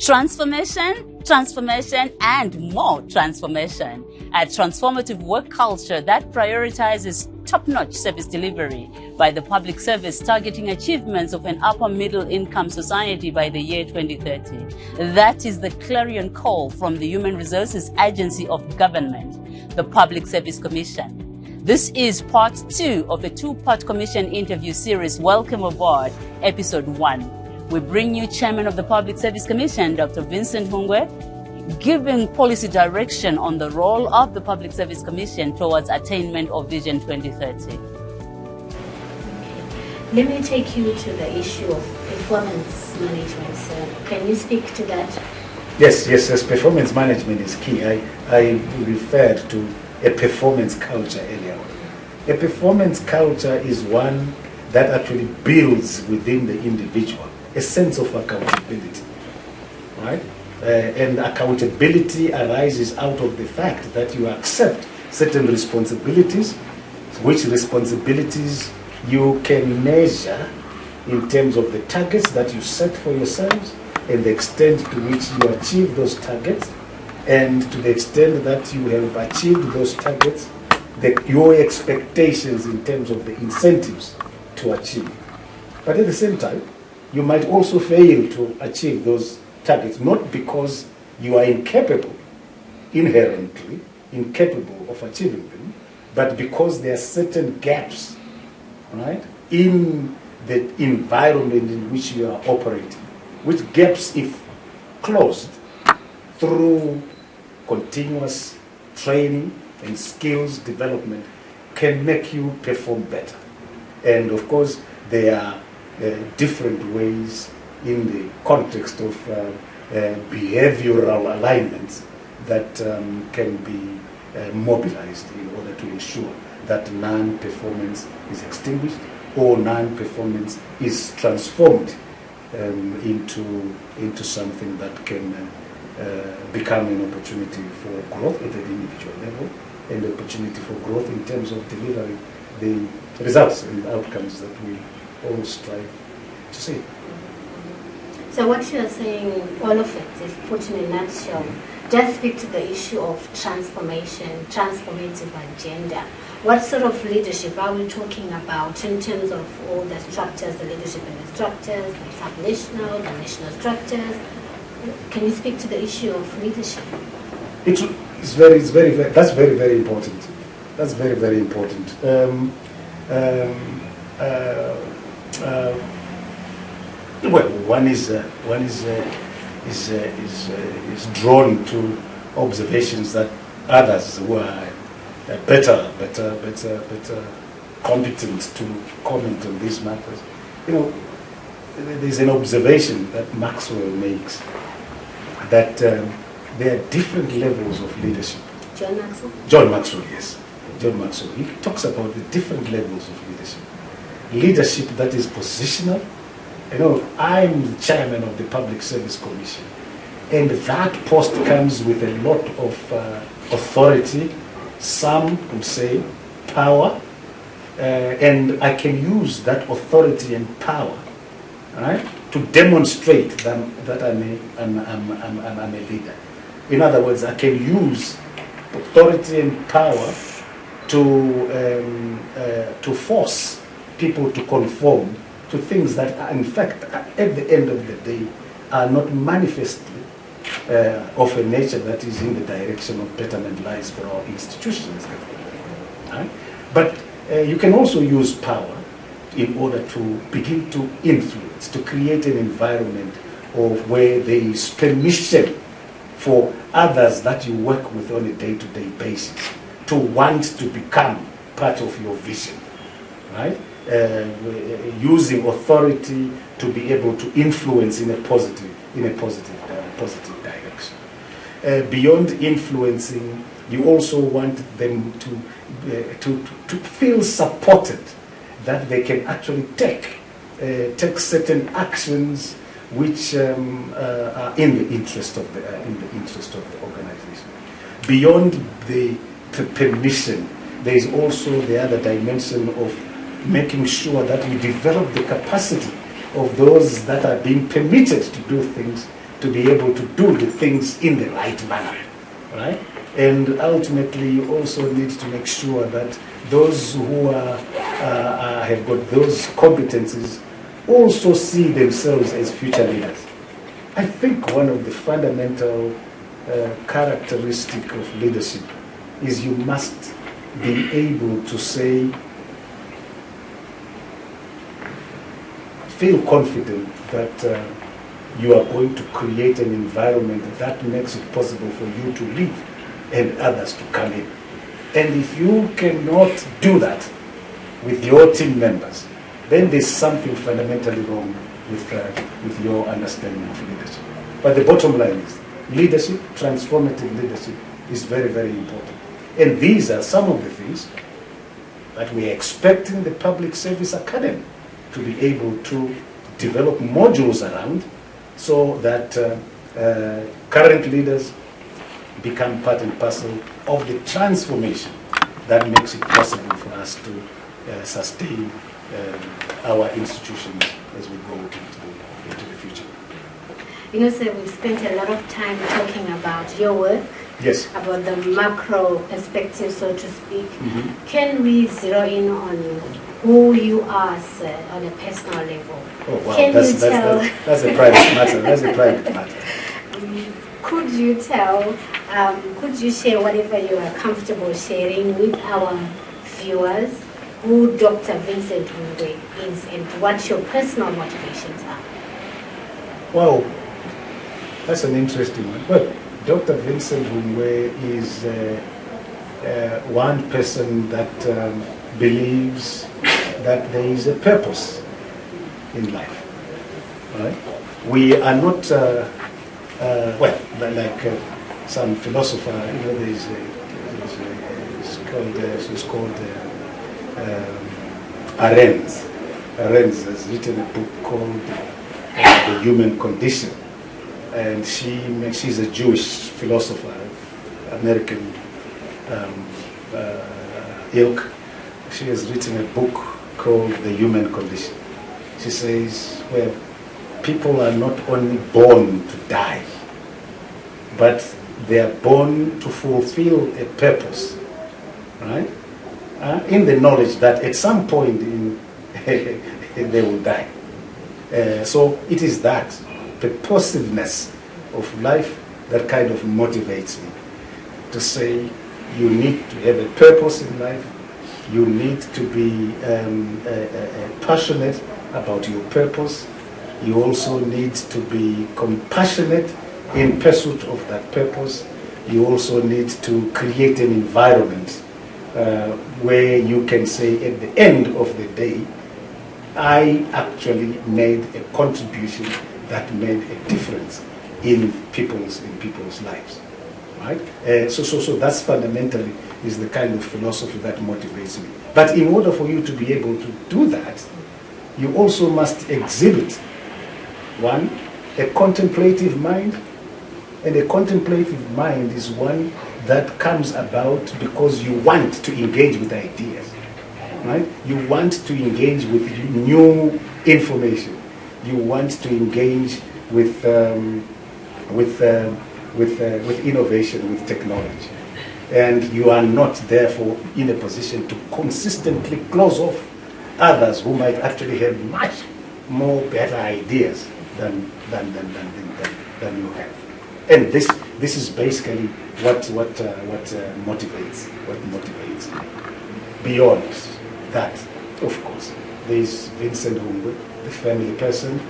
Transformation, transformation, and more transformation. A transformative work culture that prioritizes top-notch service delivery by the public service, targeting achievements of an upper middle income society by the year 2030. That is the clarion call from the Human Resources Agency of Government, the Public Service Commission. This is part 2 of a 2-part commission interview series. Welcome aboard, episode 1. We bring you Chairman of the Public Service Commission, Dr. Vincent Hungwe, giving policy direction on the role of the Public Service Commission towards attainment of Vision 2030. Let me take you to the issue of performance management, sir. Can you speak to that? Yes. Performance management is key. I referred to a performance culture earlier on. A performance culture is one that actually builds within the individual a sense of accountability, right? And accountability arises out of the fact that you accept certain responsibilities, which responsibilities you can measure in terms of the targets that you set for yourselves and the extent to which you achieve those targets, and to the extent that you have achieved those targets, your expectations in terms of the incentives to achieve. But at the same time, you might also fail to achieve those targets, not because you are inherently incapable of achieving them, but because there are certain gaps, right, in the environment in which you are operating, which gaps, if closed through continuous training and skills development, can make you perform better. And of course, there are different ways in the context of behavioral alignments that can be mobilized in order to ensure that non-performance is extinguished or non-performance is transformed into something that can become an opportunity for growth at the individual level and an opportunity for growth in terms of delivering the results and outcomes that we all strive to see. So what you're saying, all of it, if put in a nutshell, just speak to the issue of transformation, transformative agenda. What sort of leadership are we talking about in terms of all the structures, the leadership in the structures, the sub-national, the national structures? Can you speak to the issue of leadership? That's very important. That's very important. Well, one is drawn to observations that others who are better competent to comment on these matters. There's an observation that Maxwell makes that there are different levels of leadership. John Maxwell? John Maxwell, yes. John Maxwell. He talks about the different levels of leadership. Leadership that is positional. I'm the chairman of the Public Service Commission, and that post comes with a lot of authority, some would say power, and I can use that authority and power, right, to demonstrate that I'm a leader. In other words, I can use authority and power to force people to conform to things that are, in fact, at the end of the day, are not manifestly of a nature that is in the direction of betterment lies for our institutions. Right? But you can also use power in order to begin to influence, to create an environment of where there is permission for others that you work with on a day-to-day basis to want to become part of your vision, right? Using authority to be able to influence in a positive direction. Beyond influencing, you also want them to feel supported, that they can actually take certain actions which are in the interest of the organization. Beyond the permission, there is also the other dimension of making sure that we develop the capacity of those that are being permitted to do things to be able to do the things in the right manner, right? And ultimately, you also need to make sure that those who have got those competencies also see themselves as future leaders. I think one of the fundamental characteristic of leadership is you must be able to say, feel confident that you are going to create an environment that makes it possible for you to live and others to come in. And if you cannot do that with your team members, then there's something fundamentally wrong with your understanding of leadership. But the bottom line is, leadership, transformative leadership, is very, very important. And these are some of the things that we expect in the Public Service Academy to be able to develop modules around, so that current leaders become part and parcel of the transformation that makes it possible for us to sustain our institutions as we go into the future. You know, sir, we've spent a lot of time talking about your work. Yes. About the macro perspective, so to speak. Mm-hmm. Can we zero in on who you are, sir, on a personal level? Oh, wow. Can That's a private matter. That's a private matter. Could you tell, could you share whatever you are comfortable sharing with our viewers, who Dr. Vincent Hungwe is and what your personal motivations are? Wow, that's an interesting one. Well, Dr. Vincent Hungwe is one person that believes that there is a purpose in life. Right? We are not, well, like some philosopher, you know, she's called Arendt. Arendt has written a book called The Human Condition. And she's a Jewish philosopher, American ilk. She has written a book called The Human Condition. She says, well, people are not only born to die, but they are born to fulfill a purpose, right? In the knowledge that at some point they will die. So it is that purposiveness of life that kind of motivates me to say you need to have a purpose in life, you need to be passionate about your purpose, you also need to be compassionate in pursuit of that purpose, you also need to create an environment where you can say at the end of the day, I actually made a contribution that made a difference in people's lives, right? So that's fundamentally is the kind of philosophy that motivates me. But in order for you to be able to do that, you also must exhibit, one, a contemplative mind, and a contemplative mind is one that comes about because you want to engage with ideas, right? You want to engage with new information. You want to engage with innovation, with technology, and you are not therefore in a position to consistently close off others who might actually have much more better ideas than you have. And this is basically what motivates me. Beyond that, of course, there is Vincent Hungwe, the family person.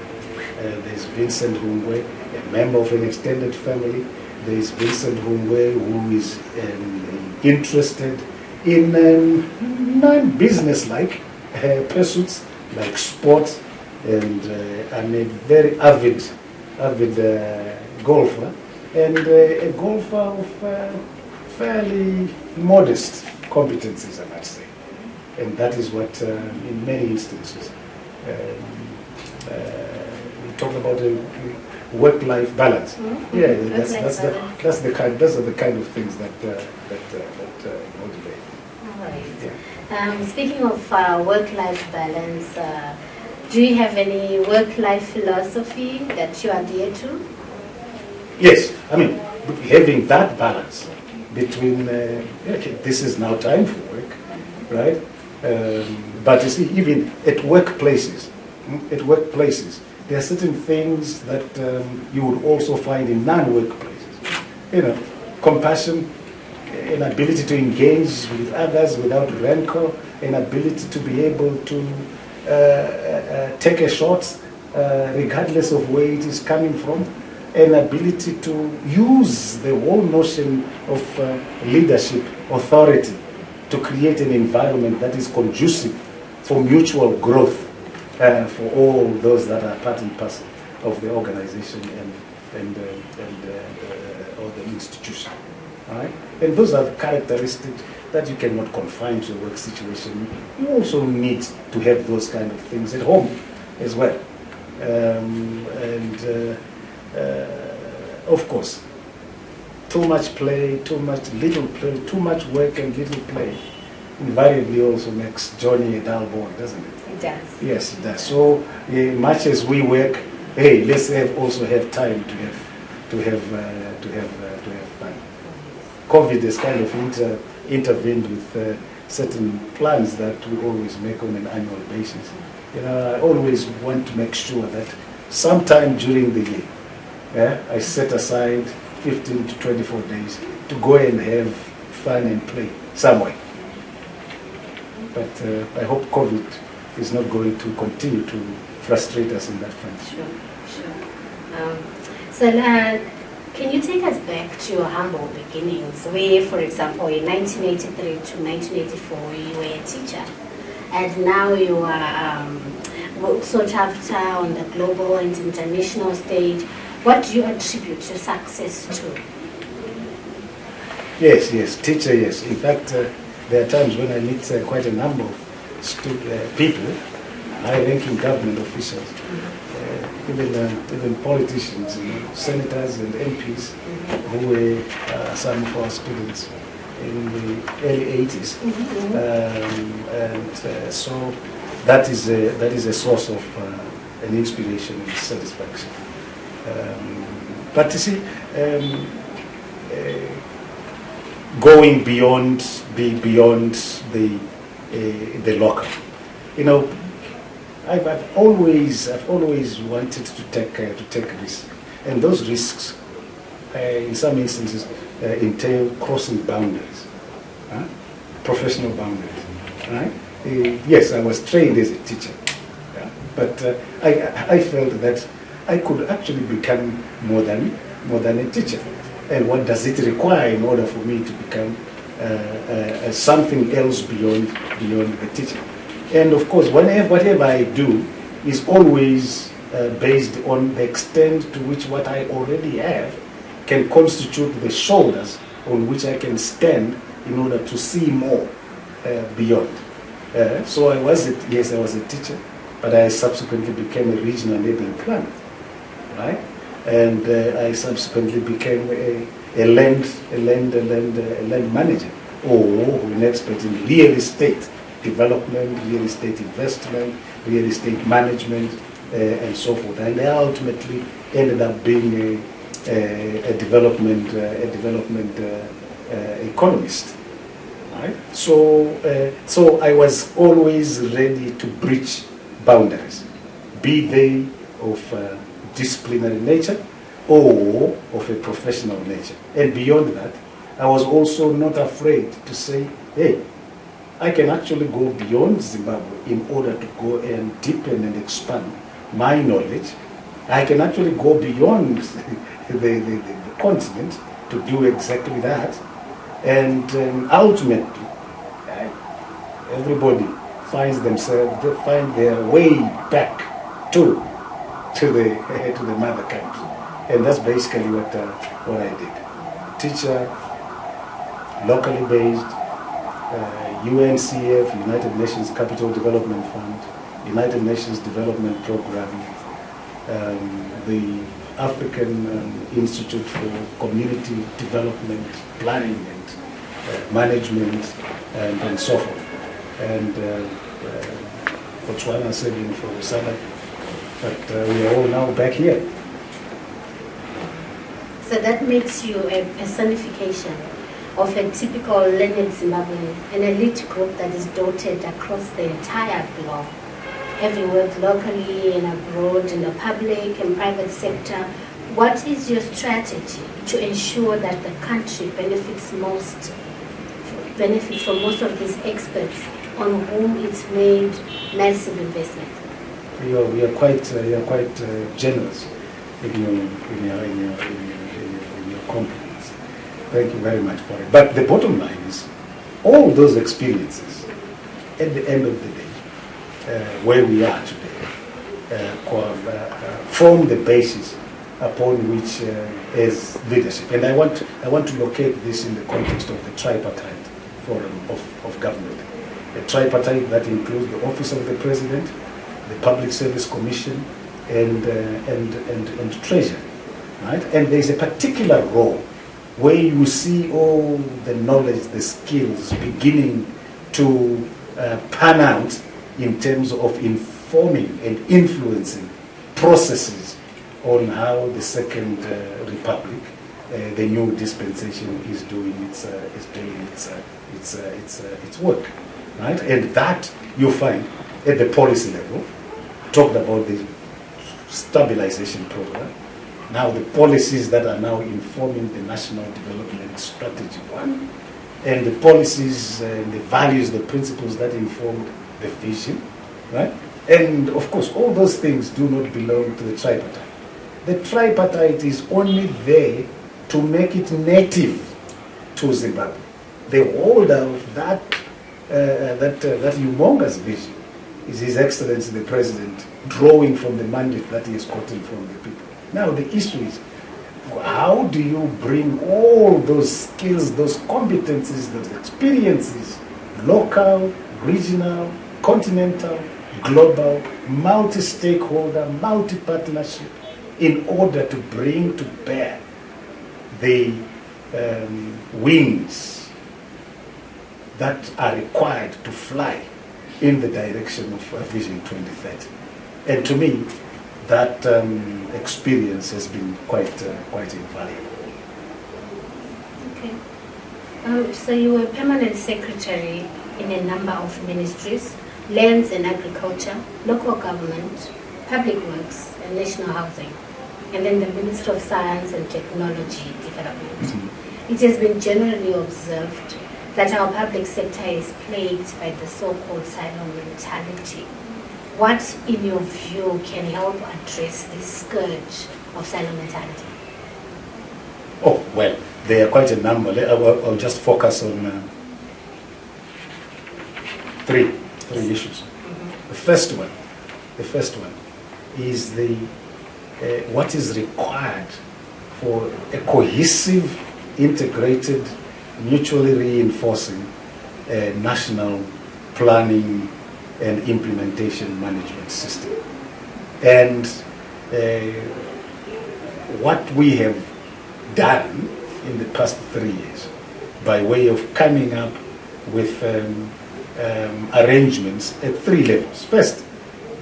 There's Vincent Hungwe, a member of an extended family. There's Vincent Hungwe, who is interested in non-business-like pursuits like sports, and I'm a very avid golfer, and a golfer of fairly modest competencies, I might say. And that is what, in many instances, we talk about a work-life balance. Mm-hmm. Yeah, those are the kind of things that motivate. All right. Yeah. Speaking of work-life balance, do you have any work-life philosophy that you adhere to? Yes, I mean, having that balance between, okay, this is now time for work, right? But you see, even at workplaces, there are certain things that you would also find in non-workplaces. You know, compassion, an ability to engage with others without rancor, an ability to be able to take a shot regardless of where it is coming from, an ability to use the whole notion of leadership, authority, to create an environment that is conducive for mutual growth for all those that are part and parcel of the organization and or the institution. Right? And those are characteristics that you cannot confine to a work situation. You also need to have those kind of things at home as well. Of course, too much play, little play, too much work and little play invariably also makes Johnny a dull boy, doesn't it? It does. Yes, it does. So much as we work, hey, let's also have time to have fun. COVID has kind of intervened with certain plans that we always make on an annual basis. You know, I always want to make sure that sometime during the year, I set aside 15 to 24 days to go and have fun and play somewhere. But I hope COVID is not going to continue to frustrate us in that front. Sure. Can you take us back to your humble beginnings, where, for example, in 1983 to 1984, you were a teacher, and now you are sought after on the global and international stage. What do you attribute your success to? Yes, teacher, yes. In fact, there are times when I meet quite a number of people, high-ranking government officials, even politicians, senators and MPs, who were some of our students in the early 80s. So that is a source of an inspiration and satisfaction. But you see, going beyond the local, you know, I've always wanted to take risks, and those risks, in some instances, entail crossing boundaries, professional boundaries. Right? Yes, I was trained as a teacher, but I felt that I could actually become more than a teacher. And what does it require in order for me to become something else beyond the teaching? And of course, whatever I do is always based on the extent to which what I already have can constitute the shoulders on which I can stand in order to see more beyond. So I was a teacher, but I subsequently became a regional enabling planner, right? And I subsequently became a land manager, or an expert in real estate development, real estate investment, real estate management, and so forth. And I ultimately ended up being a development economist. Right? So I was always ready to breach boundaries, be they of disciplinary nature or of a professional nature. And beyond that, I was also not afraid to say, hey, I can actually go beyond Zimbabwe in order to go and deepen and expand my knowledge. I can actually go beyond the continent to do exactly that. And ultimately, everybody finds themselves, they find their way back to the mother country. And that's basically what I did. Teacher, locally based, UNCF, United Nations Capital Development Fund, United Nations Development Program, the African Institute for Community Development Planning and Management, and so forth. And Botswana serving for South Africa. But we are all now back here. So that makes you a personification of a typical learned Zimbabwean, an elite group that is dotted across the entire globe, having worked locally and abroad in the public and private sector. What is your strategy to ensure that the country benefits from most of these experts on whom it's made massive investment? We are quite generous in your compliments. Thank you very much for it. But the bottom line is, all those experiences, at the end of the day, where we are today, form the basis upon which as leadership. And I want to locate this in the context of the tripartite forum of government. A tripartite that includes the Office of the President, the Public Service Commission, and Treasury, right? And there's a particular role where you see all the knowledge, the skills beginning to pan out in terms of informing and influencing processes on how the Second Republic, the new dispensation, is doing its work, right? And that you find at the policy level. Talked about the stabilization program. Now the policies that are now informing the National Development Strategy 1, and the policies and the values, the principles that informed the vision, right? And of course, all those things do not belong to the tripartite. The tripartite is only there to make it native to Zimbabwe. The holder of that humongous vision is His Excellency the President, drawing from the mandate that he has gotten from the people. Now the issue is, how do you bring all those skills, those competencies, those experiences, local, regional, continental, global, multi-stakeholder, multi-partnership, in order to bring to bear the wings that are required to fly in the direction of Vision 2030. And to me, that experience has been quite invaluable. Okay. So you were permanent secretary in a number of ministries: lands and agriculture, local government, public works, and national housing, and then the Minister of Science and Technology Development. Mm-hmm. It has been generally observed that our public sector is plagued by the so-called silo mentality. What, in your view, can help address this scourge of silo mentality? Oh, well, there are quite a number. I'll just focus on three issues. Mm-hmm. The first one is what is required for a cohesive, integrated, mutually reinforcing national planning and implementation management system. And what we have done in the past 3 years by way of coming up with arrangements at 3 levels. First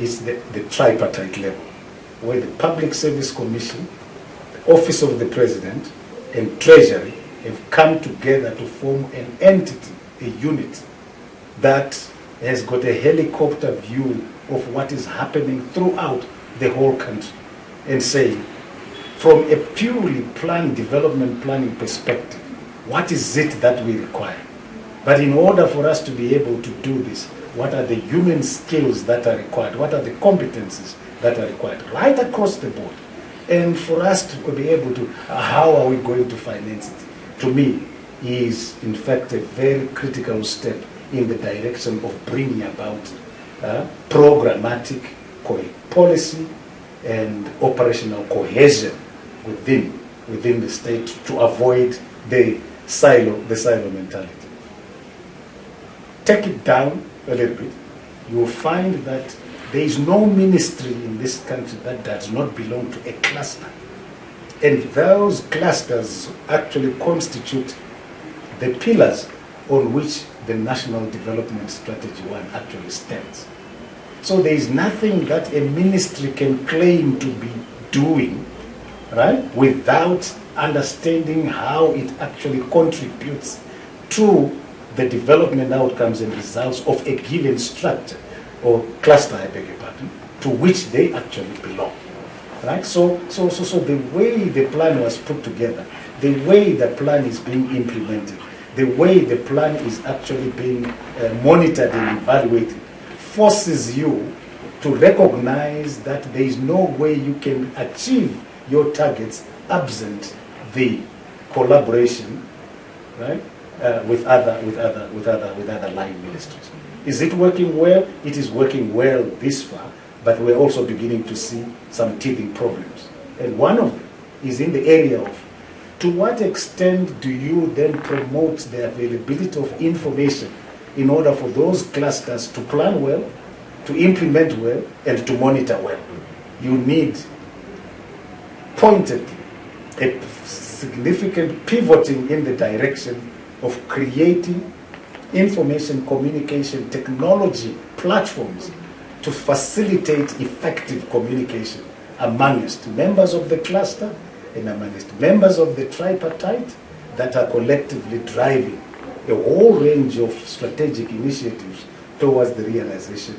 is the tripartite level, where the Public Service Commission, the Office of the President, and Treasury have come together to form an entity, a unit, that has got a helicopter view of what is happening throughout the whole country, and saying, from a purely development planning perspective, what is it that we require? But in order for us to be able to do this, what are the human skills that are required? What are the competencies that are required right across the board? And for us to be able to, how are we going to finance it? To me, is in fact a very critical step in the direction of bringing about programmatic policy and operational cohesion within the state to avoid the silo mentality. Take it down a little bit, you will find that there is no ministry in this country that does not belong to a cluster. And those clusters actually constitute the pillars on which the National Development Strategy 1 actually stands. So there is nothing that a ministry can claim to be doing, right, without understanding how it actually contributes to the development outcomes and results of a given structure or cluster, I beg your pardon, to which they actually belong. Right? So the way the plan was put together, the way the plan is being implemented, the way the plan is actually being monitored and evaluated, forces you to recognize that there is no way you can achieve your targets absent the collaboration, right, with other line ministries. Is it working well? It is working well this far, but we're also beginning to see some teething problems. And one of them is in the area of, to what extent do you then promote the availability of information in order for those clusters to plan well, to implement well, and to monitor well? You need pointedly a significant pivoting in the direction of creating information communication technology platforms to facilitate effective communication amongst members of the cluster and amongst members of the tripartite that are collectively driving a whole range of strategic initiatives towards the realization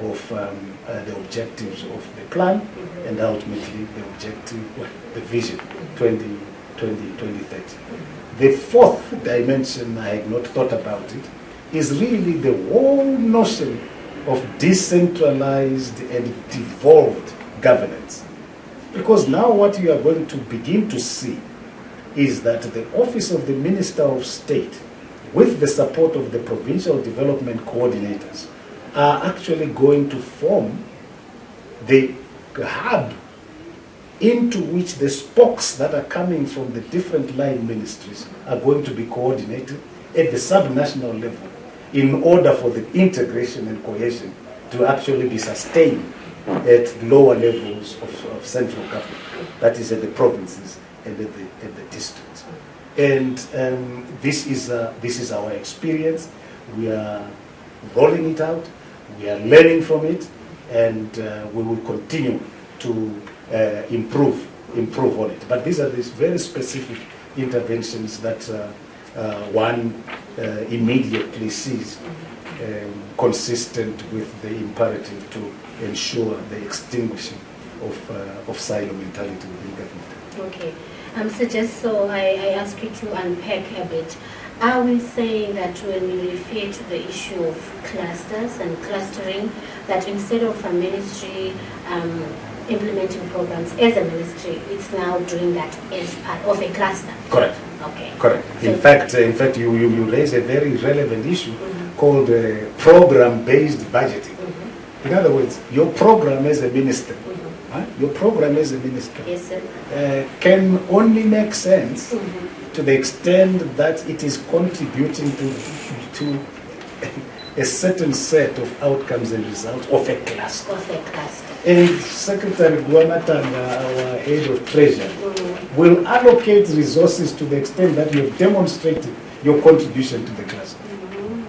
of the objectives of the plan and ultimately the objective, the vision 2030. The fourth dimension, I had not thought about it, is really the whole notion of decentralized and devolved governance. Because now what you are going to begin to see is that the Office of the Minister of State, with the support of the provincial development coordinators, are actually going to form the hub into which the spokes that are coming from the different line ministries are going to be coordinated at the subnational level in order for the integration and cohesion to actually be sustained at lower levels of central government, that is at the provinces and at the districts. And this is our experience. We are rolling it out, we are learning from it, and we will continue to improve on it. But these are these very specific interventions that one immediately sees consistent with the imperative to ensure the extinguishing of silo mentality within government. Okay. So just so I ask you to unpack a bit, are we saying that when we refer to the issue of clusters and clustering, that instead of a ministry implementing programs as a ministry, it's now doing that as part of a cluster? Correct. Okay. Correct. In fact, you raise a very relevant issue called program-based budgeting. In other words, your program as a minister, your program as a minister, yes, sir, can only make sense to the extent that it is contributing to a certain set of outcomes and results of a cluster. of a cluster. And Secretary Guamatanga, our head of treasury, will allocate resources to the extent that you have demonstrated your contribution to the cluster.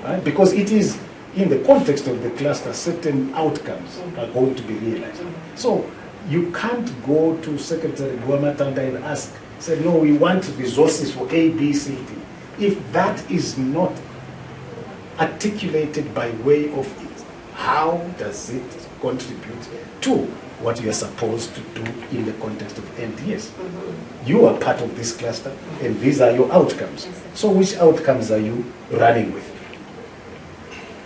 Right? Because it is in the context of the cluster, certain outcomes are going to be realized. So you can't go to Secretary Guamatanga and ask, say, no, we want resources for A, B, C, D. If that is not articulated by way of it, how does it contribute to what you are supposed to do in the context of NDS? You are part of this cluster, and these are your outcomes. So which outcomes are you running with?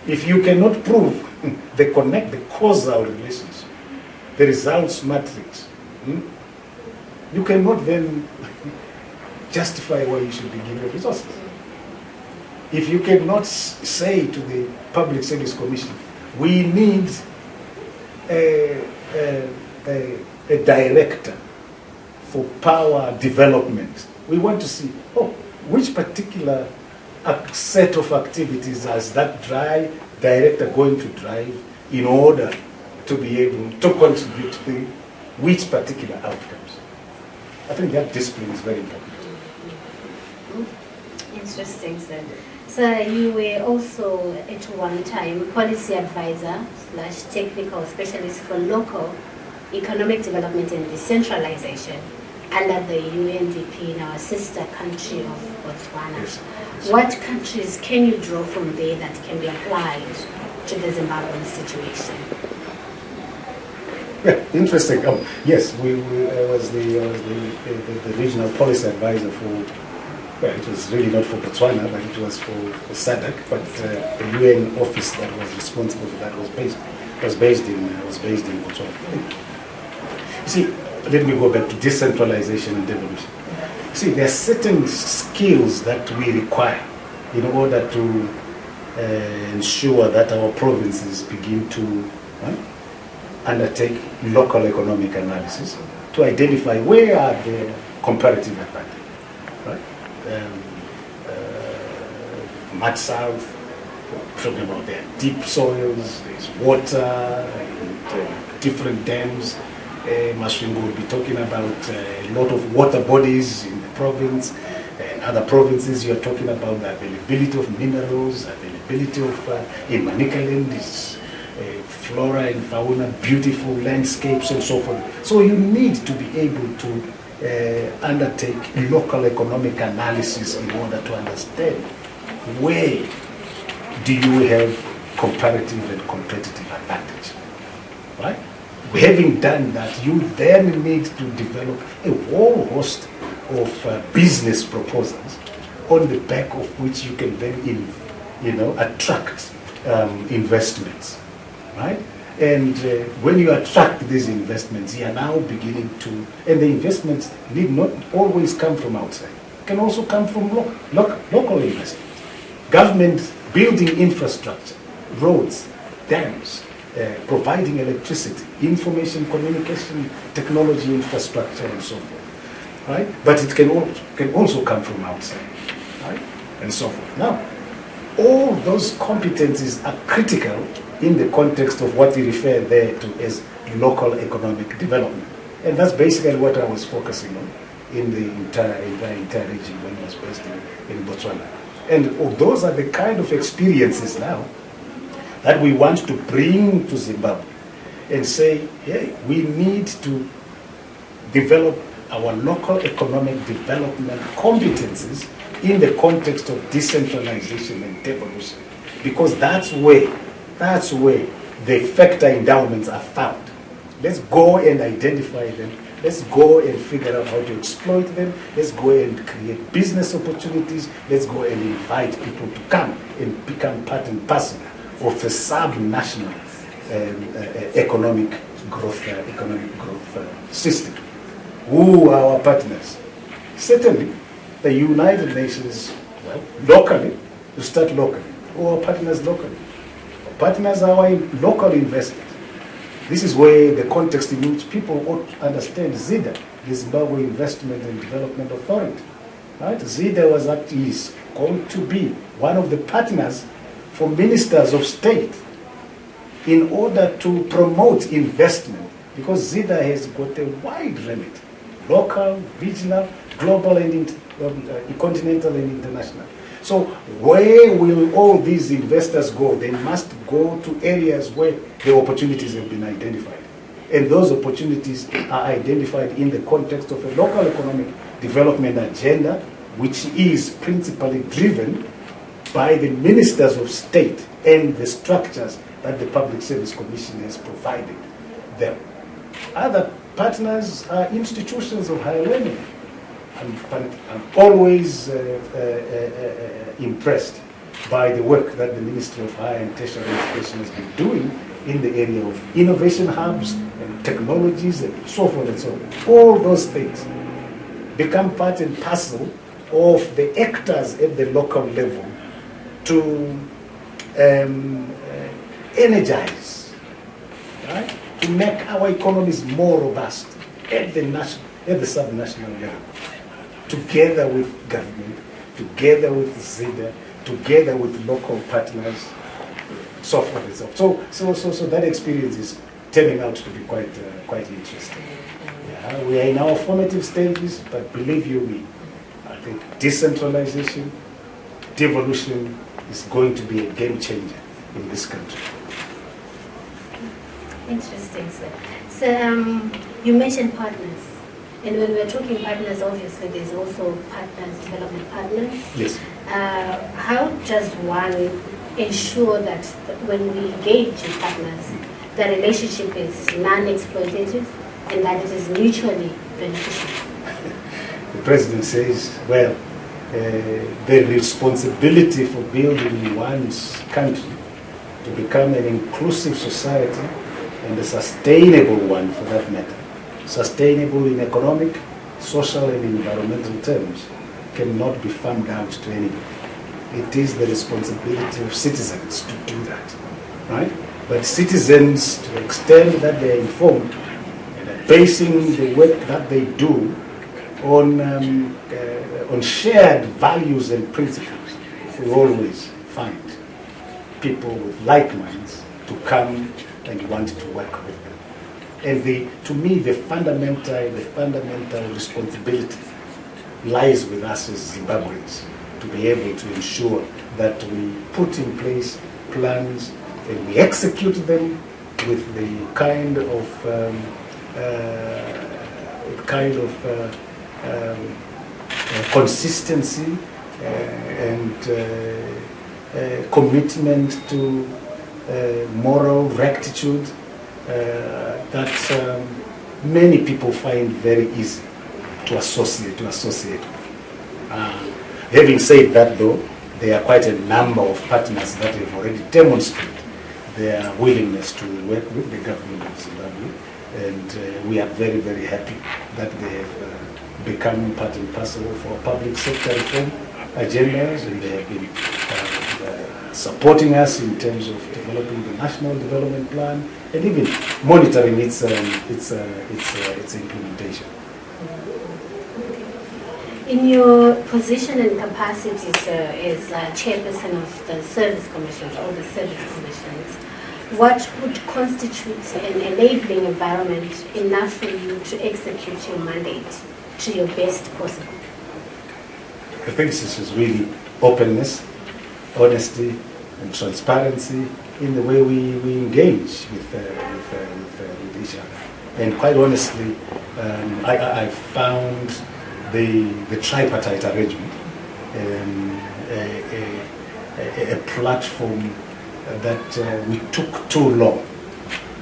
If you cannot prove the causal relationship, the results matrix, you cannot then justify why you should be given resources. If you cannot say to the Public Service Commission, we need a director for power development, we want to see, which particular set of activities is that director going to drive in order to be able to contribute to which particular outcomes. I think that discipline is very important. Interesting, sir. So you were also at one time policy advisor / technical specialist for local economic development and decentralization under the UNDP in our sister country of Botswana. Yes. What countries can you draw from there that can be applied to the Zimbabwean situation? Yeah, interesting. Yes, I was the regional policy advisor for, well, it was really not for Botswana, but it was for SADC, but the UN office that was responsible for that was based in Botswana. You see, let me go back to decentralization and devolution. See, there are certain skills that we require in order to ensure that our provinces begin to undertake local economic analysis to identify where are the comparative advantages, right? Much south, talking about their deep soils, there's water, and, different dams. Masvingo will be talking about a lot of water bodies in the province, and other provinces you're talking about the availability of minerals, availability of, in Manicaland is flora and fauna, beautiful landscapes and so forth. So you need to be able to undertake local economic analysis in order to understand where do you have comparative and competitive advantage, right? Having done that, you then need to develop a whole host of business proposals on the back of which you can then, attract investments, right? And when you attract these investments, you are now beginning to, and the investments need not always come from outside. It can also come from local investments. Government building infrastructure, roads, dams, providing electricity, information communication technology infrastructure and so forth, right? But it can also come from outside, right? And so forth. Now, all those competencies are critical in the context of what we refer there to as local economic development. And that's basically what I was focusing on in the entire region when I was based in Botswana. And those are the kind of experiences now that we want to bring to Zimbabwe and say, hey, we need to develop our local economic development competencies in the context of decentralization and devolution, because that's where the factor endowments are found. Let's go and identify them. Let's go and figure out how to exploit them. Let's go and create business opportunities. Let's go and invite people to come and become part and parcel of a sub-national economic growth system. Who are our partners? Certainly, the United Nations, well, locally, to start locally. Who are our partners locally? Our partners are our local investors. This is where the context in which people ought to understand ZIDA, the Zimbabwe Investment and Development Authority. Right? ZIDA was actually going to be one of the partners for ministers of state in order to promote investment, because ZIDA has got a wide remit, local, regional, global, and continental and international. So where will all these investors go? They must go to areas where the opportunities have been identified. And those opportunities are identified in the context of a local economic development agenda, which is principally driven by the ministers of state and the structures that the Public Service Commission has provided them. Other partners are institutions of higher learning. I'm always impressed by the work that the Ministry of Higher and Tertiary Education has been doing in the area of innovation hubs and technologies and so forth and so on. All those things become part and parcel of the actors at the local level to energize, right? To make our economies more robust at the sub-national level, together with government, together with ZIDA, together with local partners, so forth and so on. So that experience is turning out to be quite interesting. Yeah, we are in our formative stages, but believe you me, I think decentralization, devolution is going to be a game changer in this country. Interesting, sir. So you mentioned partners. And when we're talking partners, obviously there's also partners, development partners. Yes. How does one ensure that when we engage with partners, the relationship is non-exploitative and that it is mutually beneficial? The President says, well, the responsibility for building one's country to become an inclusive society and a sustainable one for that matter, sustainable in economic, social and environmental terms, cannot be farmed out to anybody. It is the responsibility of citizens to do that, right? But citizens, to the extent that they are informed and are basing the work that they do on shared values and principles, we always find people with like minds to come and want to work with them. And to me, the fundamental responsibility lies with us as Zimbabweans to be able to ensure that we put in place plans and we execute them with the kind of consistency and commitment to moral rectitude that many people find very easy to associate with. Having said that, though, there are quite a number of partners that have already demonstrated their willingness to work with the government of Zimbabwe, and we are very, very happy that they have become part and parcel of our public sector reform agendas, and they have been supporting us in terms of developing the National Development Plan and even monitoring its implementation. In your position and capacities as chairperson of the service commissions or the service commissions, what would constitute an enabling environment enough for you to execute your mandate to your best possible? I think this is really openness, honesty, and transparency in the way we engage with each other. And quite honestly, I found the tripartite arrangement a platform that we took too long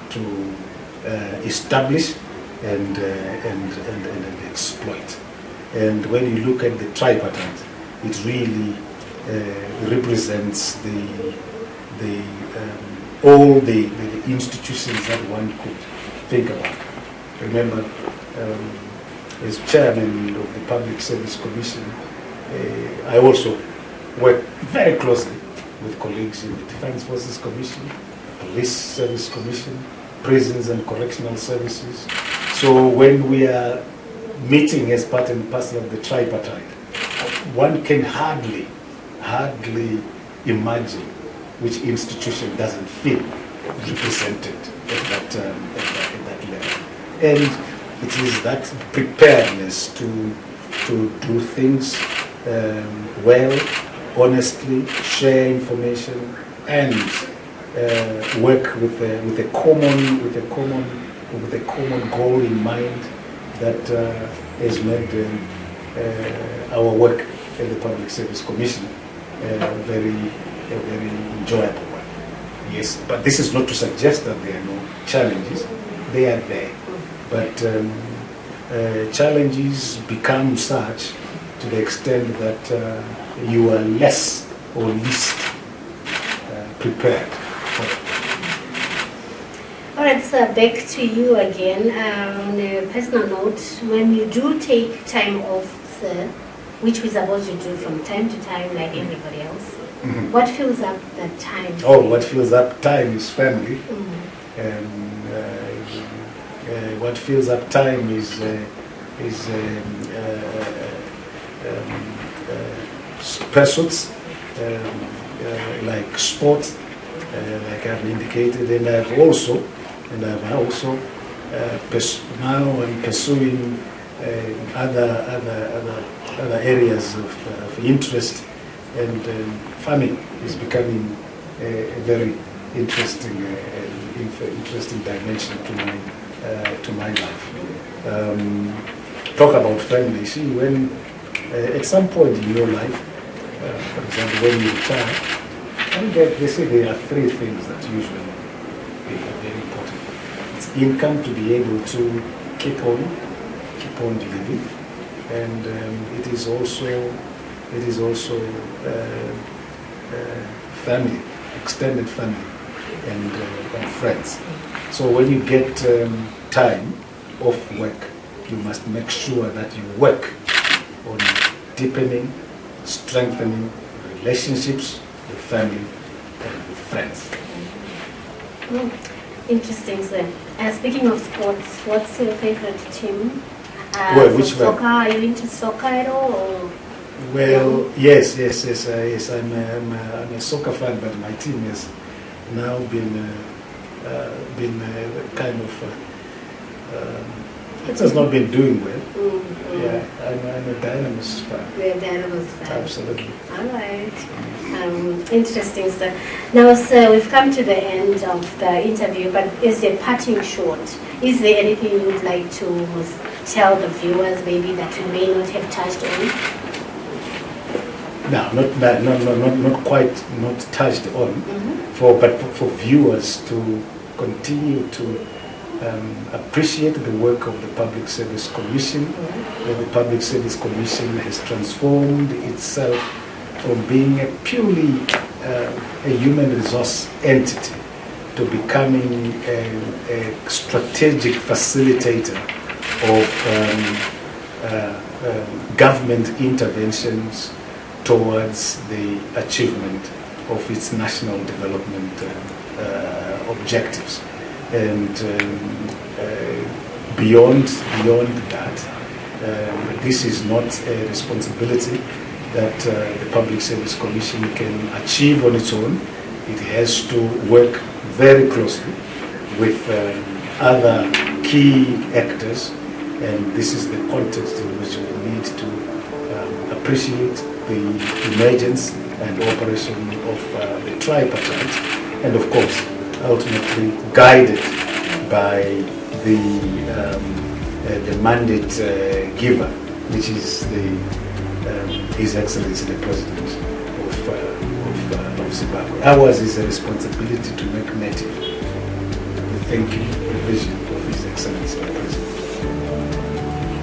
to establish and exploit. And when you look at the tripartite, it really represents all the institutions that one could think about. Remember, as chairman of the Public Service Commission, I also work very closely with colleagues in the Defense Forces Commission, Police Service Commission, Prisons and Correctional Services. So when we are meeting as part and parcel of the tripartite, one can hardly imagine which institution doesn't feel represented at that level. And it is that preparedness to do things well, honestly, share information, and work with a common goal in mind that has made our work at the Public Service Commission a very enjoyable one. Yes, but this is not to suggest that there are no challenges. They are there. But challenges become such to the extent that you are less or least prepared for it. All right, sir, back to you again. On a personal note, when you do take time off, sir, which we're supposed to do from time to time like everybody else, what fills up that time? Oh, what fills up time is family. What fills up time is pursuits like sport, like I've indicated, and I'm also now I'm pursuing other areas of interest, and farming is becoming a very interesting dimension to my life. talk about family, see, when at some point in your life, for example, when you retire, and they say there are three things that usually are very important. It's income to be able to keep on living, and it is also family, extended family, and friends. So when you get time off work, you must make sure that you work on deepening, strengthening relationships with family and with friends. Interesting, sir. Speaking of sports, what's your favorite team? Which soccer? Are you into soccer at all? Or? Well, yes. I'm a soccer fan, but my team has now been kind of. It has not been doing well. Mm-hmm. Yeah, I'm a Dynamos fan. You're a Dynamos fan. Absolutely. All right. Interesting, sir. Now, sir, we've come to the end of the interview, but is a parting shot. Is there anything you would like to tell the viewers, maybe that you may not have touched on? No, not quite, not touched on. Mm-hmm. But for viewers to continue to appreciate the work of the Public Service Commission. Mm-hmm. The Public Service Commission has transformed itself from being a purely a human resource entity to becoming a strategic facilitator of government interventions towards the achievement of its national development objectives. And beyond that, this is not a responsibility that the Public Service Commission can achieve on its own. It has to work very closely with other key actors, and this is the context in which we need to appreciate the emergence and operation of the tripartite, and of course ultimately guided by the mandate giver, which is His Excellency the President of Zimbabwe. Ours is a responsibility to make native the thinking, the vision of His Excellency the President.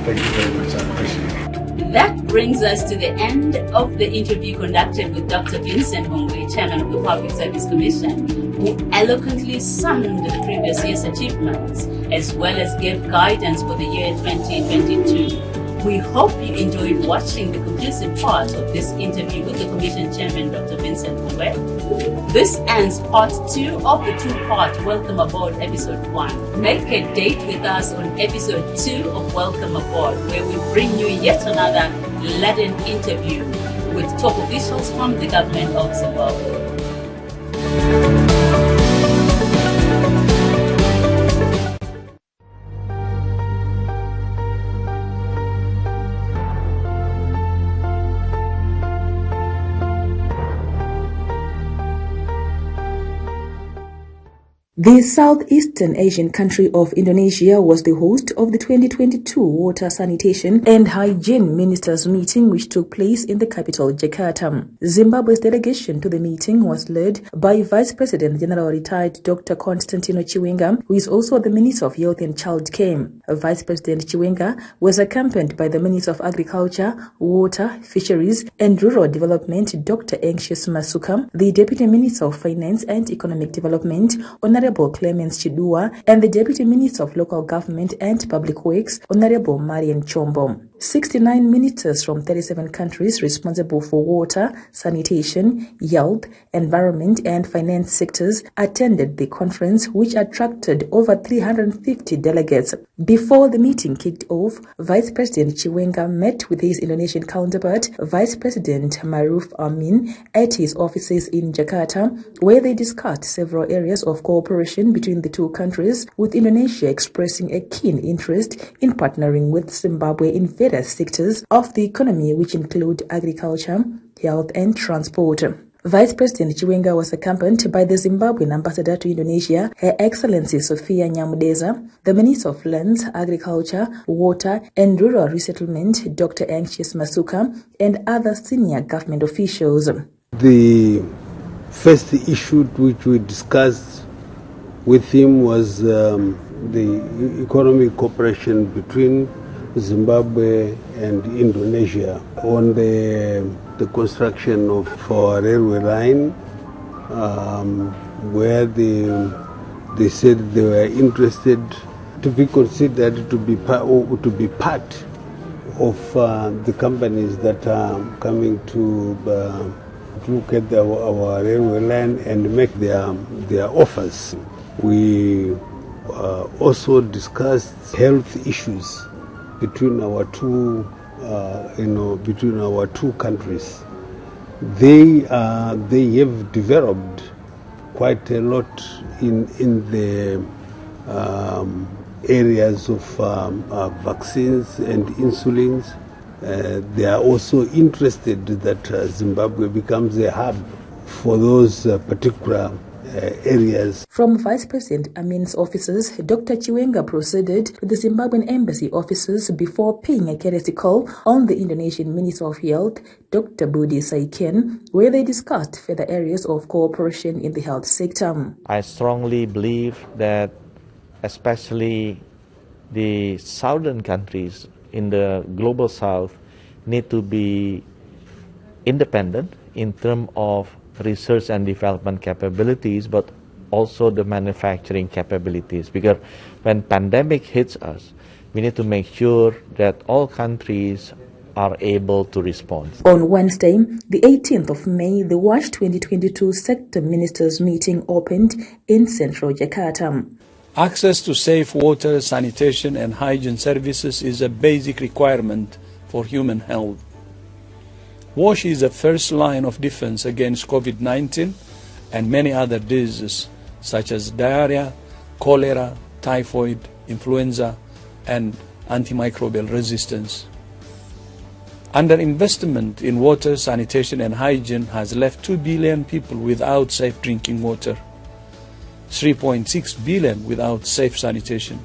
Thank you very much. I appreciate it. That brings us to the end of the interview conducted with Dr. Vincent Hungwe, Chairman of the Public Service Commission, who eloquently summed the previous year's achievements as well as gave guidance for the year 2022. We hope you enjoyed watching the conclusive part of this interview with the Commission Chairman, Dr. Vincent Hungwe. This ends part 2 of the 2-part Welcome Aboard episode 1. Make a date with us on episode 2 of Welcome Aboard, where we bring you yet another laden interview with top officials from the government of Zimbabwe. The Southeastern Asian country of Indonesia was the host of the 2022 Water, Sanitation and Hygiene Ministers meeting, which took place in the capital, Jakarta. Zimbabwe's delegation to the meeting was led by Vice President General Retired Dr. Constantino Chiwenga, who is also the Minister of Youth and Child Care. Vice President Chiwenga was accompanied by the Minister of Agriculture, Water, Fisheries and Rural Development, Dr. Anxious Masuka, the Deputy Minister of Finance and Economic Development, Honorable Clemens Chidua, and the Deputy Minister of Local Government and Public Works, Honorable Marian Chombo. 69 ministers from 37 countries responsible for water, sanitation, health, environment, and finance sectors attended the conference, which attracted over 350 delegates. Before the meeting kicked off, Vice President Chiwenga met with his Indonesian counterpart, Vice President Maruf Amin, at his offices in Jakarta, where they discussed several areas of cooperation between the two countries, with Indonesia expressing a keen interest in partnering with Zimbabwe in various sectors of the economy, which include agriculture, health, and transport. Vice President Chiwenga was accompanied by the Zimbabwean ambassador to Indonesia, Her Excellency Sophia Nyamudeza, the Minister of Lands, Agriculture, Water and Rural Resettlement, Dr. Anxious Masuka, and other senior government officials. The first issue which we discussed with him was the economic cooperation between Zimbabwe and Indonesia on the construction of our railway line, where they said they were interested to be considered to be part of the companies that are coming to look at our railway line and make their offers. We also discussed health issues between our two countries. They have developed quite a lot in the areas of vaccines and insulins. They are also interested that Zimbabwe becomes a hub for those particular areas. From Vice President Amin's offices, Dr. Chiwenga proceeded to the Zimbabwean Embassy offices before paying a courtesy call on the Indonesian Minister of Health, Dr. Budi Saiken, where they discussed further areas of cooperation in the health sector. I strongly believe that especially the southern countries in the global south need to be independent in terms of research and development capabilities, but also the manufacturing capabilities. Because when pandemic hits us, we need to make sure that all countries are able to respond. On Wednesday, the 18th of May, the WASH 2022 Sector Ministers meeting opened in central Jakarta. Access to safe water, sanitation and hygiene services is a basic requirement for human health. WASH is the first line of defense against COVID-19 and many other diseases such as diarrhea, cholera, typhoid, influenza, and antimicrobial resistance. Underinvestment in water, sanitation, and hygiene has left 2 billion people without safe drinking water, 3.6 billion without safe sanitation,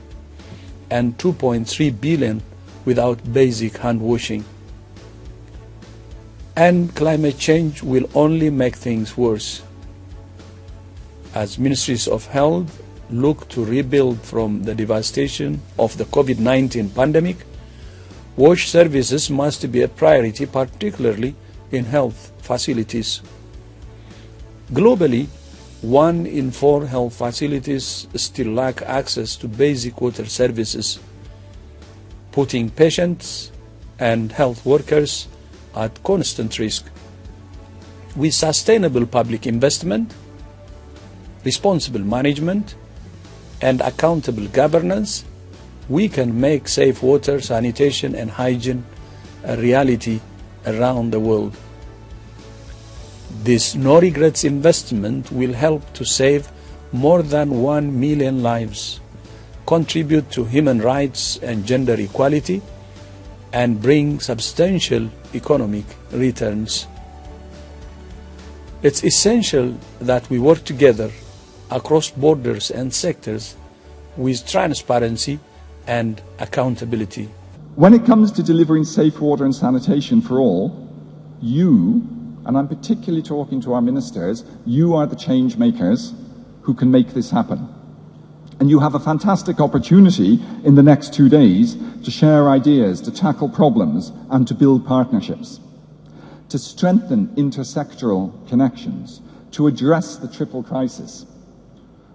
and 2.3 billion without basic hand washing. And climate change will only make things worse. As ministries of health look to rebuild from the devastation of the COVID-19 pandemic, WASH services must be a priority, particularly in health facilities. Globally, 1 in 4 health facilities still lack access to basic water services, putting patients and health workers at constant risk. With sustainable public investment, responsible management, and accountable governance, we can make safe water, sanitation, and hygiene a reality around the world. This no-regrets investment will help to save more than 1 million lives, contribute to human rights and gender equality, and bring substantial economic returns. It's essential that we work together across borders and sectors with transparency and accountability. When it comes to delivering safe water and sanitation for all, you, and I'm particularly talking to our ministers, you are the change makers who can make this happen. And you have a fantastic opportunity in the next 2 days to share ideas, to tackle problems, and to build partnerships, to strengthen intersectoral connections, to address the triple crisis,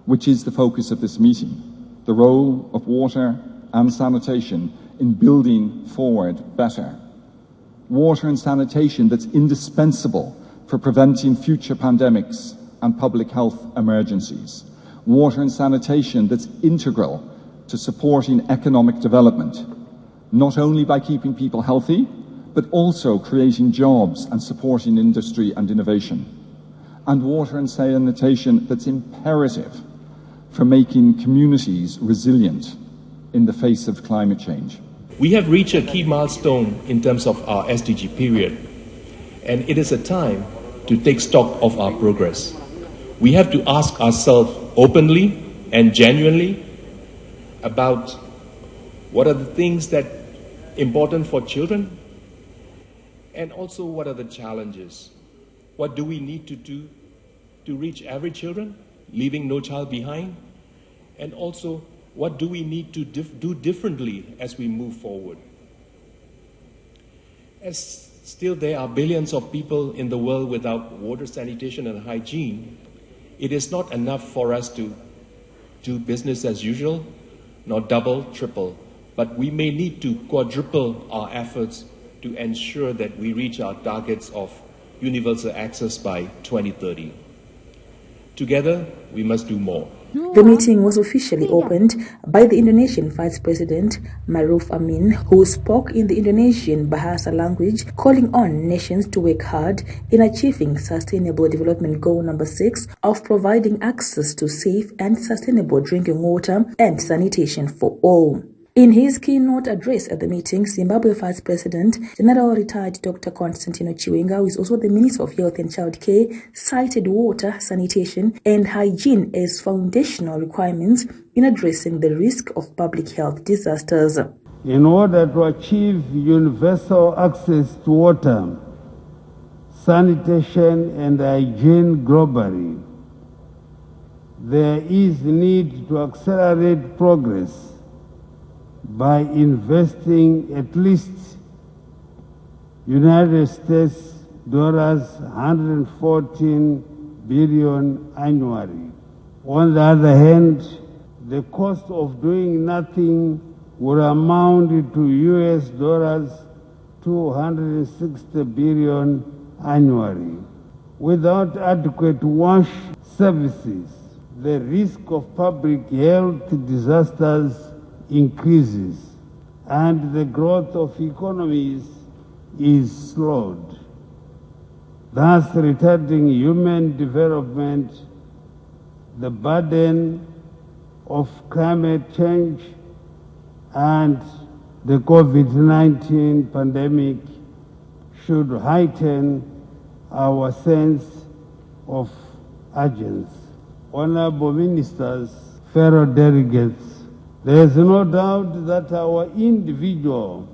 which is the focus of this meeting, the role of water and sanitation in building forward better. Water and sanitation that's indispensable for preventing future pandemics and public health emergencies. Water and sanitation that's integral to supporting economic development, not only by keeping people healthy, but also creating jobs and supporting industry and innovation. And water and sanitation that's imperative for making communities resilient in the face of climate change. We have reached a key milestone in terms of our SDG period, and it is a time to take stock of our progress. We have to ask ourselves openly and genuinely about what are the things that are important for children, and also what are the challenges. What do we need to do to reach every children, leaving no child behind? And also, what do we need to do differently as we move forward? As still there are billions of people in the world without water, sanitation, and hygiene, it is not enough for us to do business as usual, nor double, triple, but we may need to quadruple our efforts to ensure that we reach our targets of universal access by 2030. Together, we must do more. The meeting was officially opened by the Indonesian Vice President Maruf Amin, who spoke in the Indonesian Bahasa language, calling on nations to work hard in achieving Sustainable Development Goal number 6 of providing access to safe and sustainable drinking water and sanitation for all. In his keynote address at the meeting, Zimbabwe Vice President, General Retired Dr. Constantino Chiwenga, who is also the Minister of Health and Child Care, cited water, sanitation, and hygiene as foundational requirements in addressing the risk of public health disasters. In order to achieve universal access to water, sanitation, and hygiene globally, there is need to accelerate progress by investing at least United States dollars 114 billion annually. On the other hand, the cost of doing nothing would amount to US dollars 260 billion annually. Without adequate wash services, the risk of public health disasters increases and the growth of economies is slowed, thus retarding human development. The burden of climate change and the COVID-19 pandemic should heighten our sense of urgency. Honorable ministers, fellow delegates, there is no doubt that our individual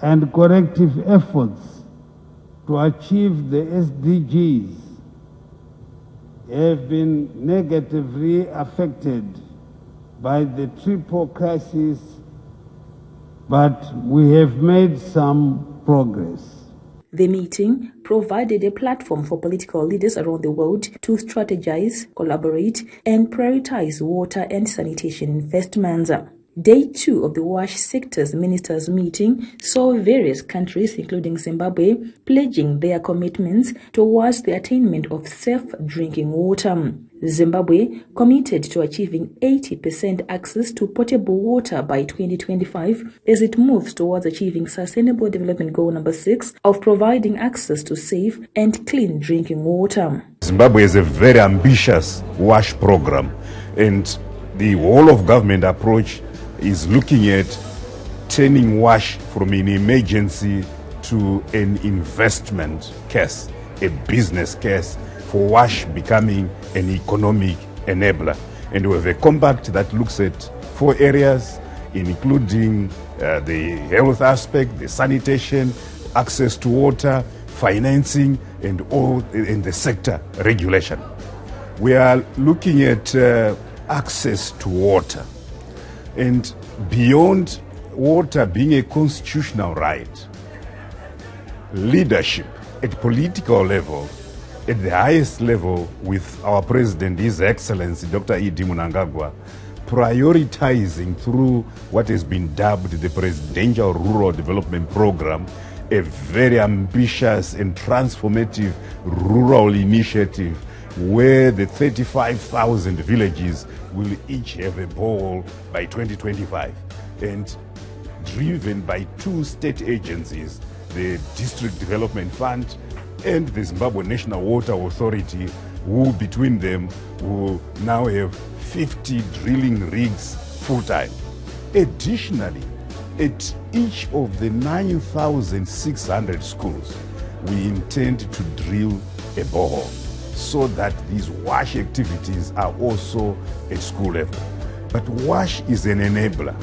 and collective efforts to achieve the SDGs have been negatively affected by the triple crisis, but we have made some progress. The meeting provided a platform for political leaders around the world to strategize, collaborate, and prioritize water and sanitation investments. Day 2 of the WASH Sectors Ministers meeting saw various countries, including Zimbabwe, pledging their commitments towards the attainment of safe drinking water. Zimbabwe committed to achieving 80% access to potable water by 2025 as it moves towards achieving Sustainable Development Goal number 6 of providing access to safe and clean drinking water. Zimbabwe has a very ambitious WASH program, and the whole of government approach is looking at turning WASH from an emergency to an investment case, a business case, for WASH becoming an economic enabler. And we have a compact that looks at 4 areas, including the health aspect, the sanitation, access to water, financing, and all in the sector regulation. We are looking at access to water. And beyond water being a constitutional right, leadership at political level, at the highest level, with our President, His Excellency Dr. E.D. Mnangagwa, prioritizing through what has been dubbed the Presidential Rural Development Program, a very ambitious and transformative rural initiative where the 35,000 villages will each have a bowl by 2025, and driven by 2 state agencies, the District Development Fund and the Zimbabwe National Water Authority, who between them will now have 50 drilling rigs full-time. Additionally, at each of the 9,600 schools, we intend to drill a borehole, so that these WASH activities are also at school level. But WASH is an enabler.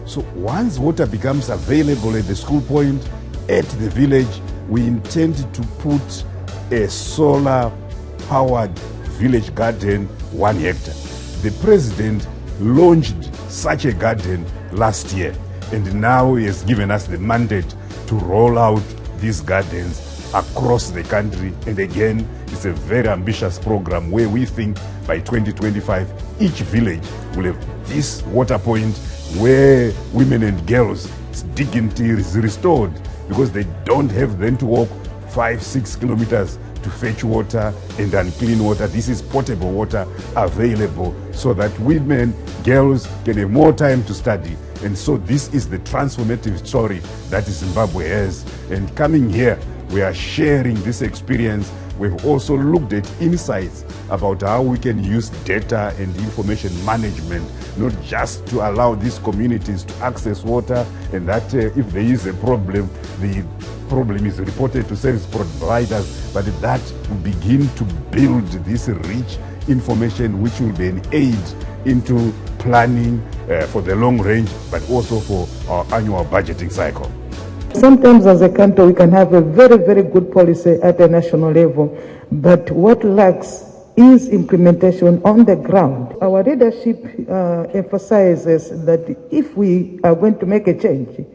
So once water becomes available at the school point, at the village, we intend to put a solar-powered village garden, 1 hectare. The president launched such a garden last year, and now he has given us the mandate to roll out these gardens across the country. And again, it's a very ambitious program where we think by 2025, each village will have this water point where women and girls' dignity is restored, because they don't have then to walk 5-6 kilometers to fetch water and unclean water. This is potable water available so that women, girls can have more time to study. And so this is the transformative story that Zimbabwe has. And coming here, we are sharing this experience. We've also looked at insights about how we can use data and information management, not just to allow these communities to access water, and that if there is a problem, the problem is reported to service providers, but that will begin to build this rich information which will be an aid into planning for the long range, but also for our annual budgeting cycle. Sometimes as a country we can have a very, very good policy at a national level, but what lacks is implementation on the ground. Our leadership emphasizes that if we are going to make a change,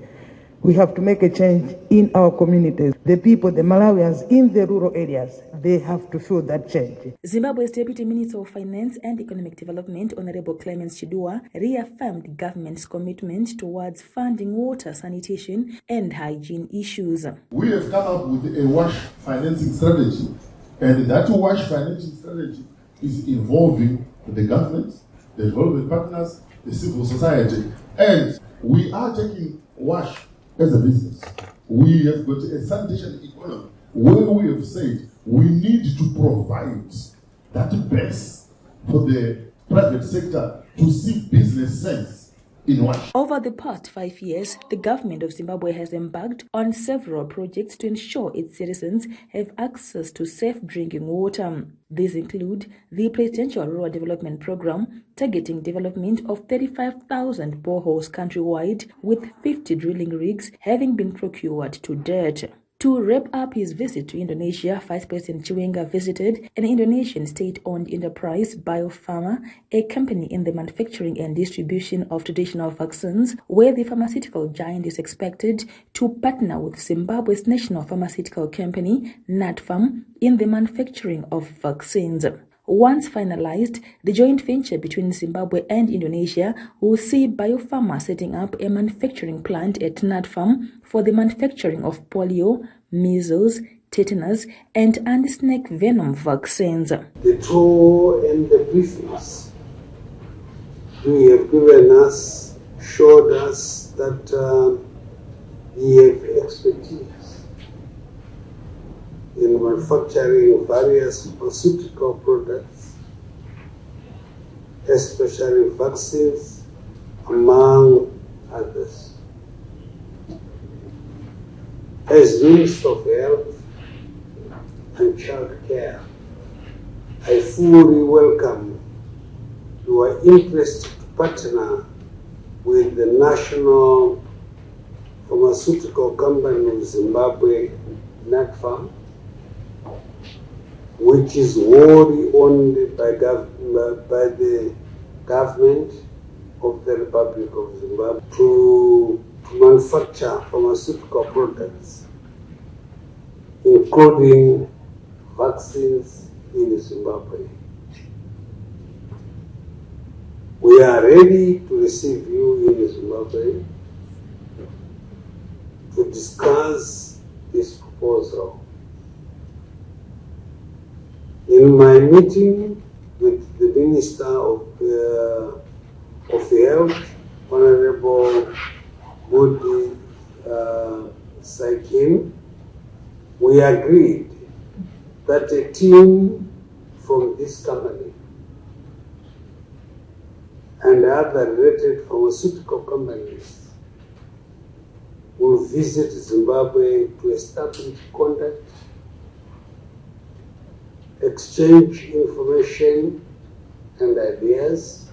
we have to make a change in our communities. The people, the Malawians in the rural areas, they have to feel that change. Zimbabwe's Deputy Minister of Finance and Economic Development, Honorable Clemens Chidua, reaffirmed government's commitment towards funding water, sanitation and hygiene issues. We have come up with a WASH financing strategy, and that WASH financing strategy is involving the government, the development partners, the civil society, and we are taking WASH as a business. We have got a sanitation economy where we have said we need to provide that base for the private sector to see business sense in WASH. Over the past 5 years, the government of Zimbabwe has embarked on several projects to ensure its citizens have access to safe drinking water. These include the Presidential Rural Development Program, targeting development of 35,000 boreholes countrywide, with 50 drilling rigs having been procured to date. To wrap up his visit to Indonesia, Vice President Chiwenga visited an Indonesian state-owned enterprise, Biopharma, a company in the manufacturing and distribution of traditional vaccines, where the pharmaceutical giant is expected to partner with Zimbabwe's national pharmaceutical company, NatPharm, in the manufacturing of vaccines. Once finalized, the joint venture between Zimbabwe and Indonesia will see Biopharma setting up a manufacturing plant at NatPharm for the manufacturing of polio, measles, tetanus, and anti-snake venom vaccines. The tour and the business you have given us showed us that we have expertise in manufacturing various pharmaceutical products, especially vaccines, among others. As Minister of Health and Child Care, I fully welcome your interest to partner with the National Pharmaceutical Company of Zimbabwe, NatPharm, which is wholly owned by the government of the Republic of Zimbabwe, to manufacture pharmaceutical products, including vaccines in Zimbabwe. We are ready to receive you in Zimbabwe to discuss this proposal. In my meeting with the Minister of Health, Honorable Budi Saikin, we agreed that a team from this company and other related pharmaceutical companies will visit Zimbabwe to establish contact exchange information and ideas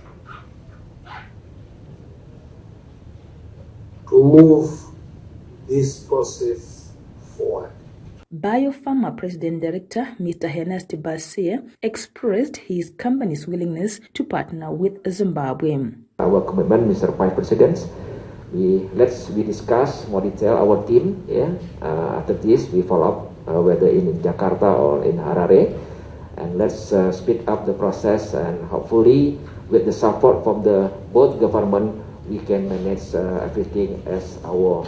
to move this process forward. Biopharma President Director Mr. Ernest Basia expressed his company's willingness to partner with Zimbabwe. Our commitment, Mr. Vice President, we discuss more detail our team. After this, we follow up whether in Jakarta or in Harare, and let's speed up the process. And hopefully, with the support from both government, we can manage everything as our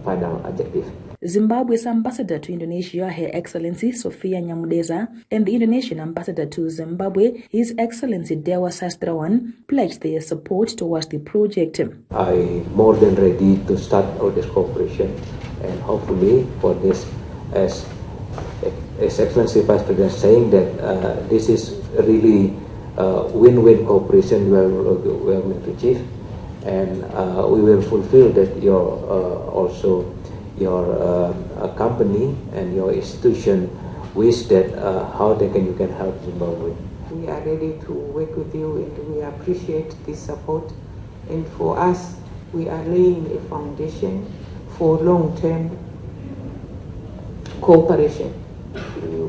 final objective. Zimbabwe's ambassador to Indonesia, Her Excellency Sophia Nyamudeza, and the Indonesian ambassador to Zimbabwe, His Excellency Dewa Sastrawan, pledged their support towards the project. I'm more than ready to start all this cooperation, and hopefully for this, as Excellency Vice President saying that this is really win-win cooperation we are going to achieve, and we will fulfill that your company and your institution wish that how you can help Zimbabwe. We are ready to work with you, and we appreciate this support. And for us, we are laying a foundation for long-term cooperation.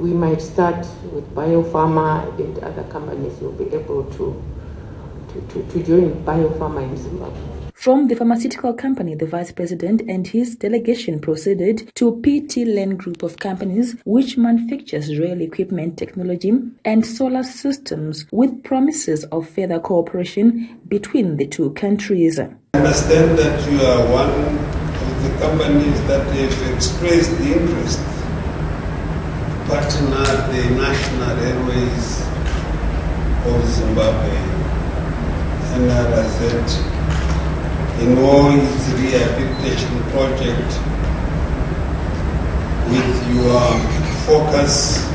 We might start with biopharma, and other companies will be able to join biopharma in Zimbabwe. From the pharmaceutical company, the Vice President and his delegation proceeded to PT Len Group of companies, which manufactures rail equipment technology and solar systems, with promises of further cooperation between the two countries. I understand that you are one of the companies that have expressed the interest to partner the National Railways of Zimbabwe, and as I said, in all its rehabilitation project, with your focus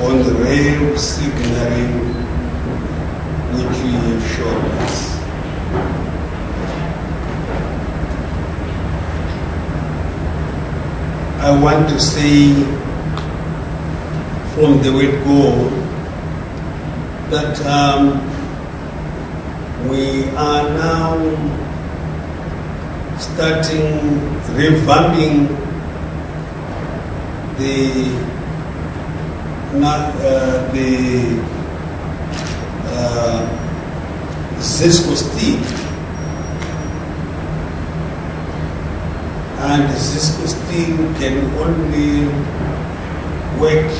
on the rail signaling which you have shown us. I want to say from the word go that we are now starting revamping the Cisco steel, and Cisco steel can only work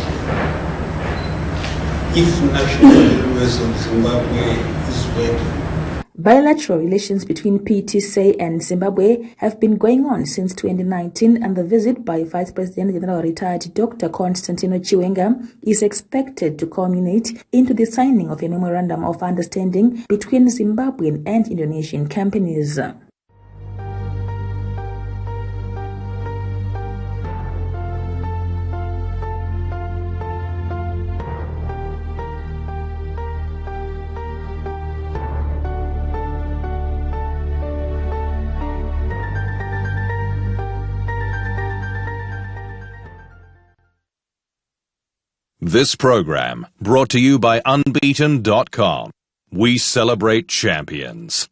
if National Railways of Zimbabwe is working. Bilateral relations between PTC and Zimbabwe have been going on since 2019, and the visit by Vice President General Retired Dr. Constantino Chiwenga is expected to culminate into the signing of a memorandum of understanding between Zimbabwean and Indonesian companies. This program brought to you by Unbeaten.com. We celebrate champions.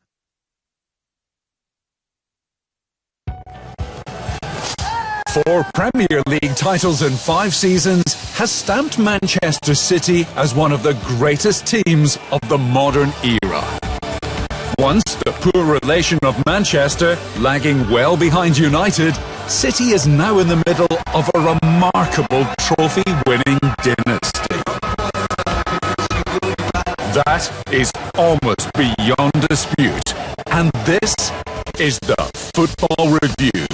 Four Premier League titles in 5 seasons has stamped Manchester City as one of the greatest teams of the modern era. Once the poor relation of Manchester, lagging well behind United, City is now in the middle of a remarkable trophy-winning dynasty. That is almost beyond dispute, and this is the Football Review.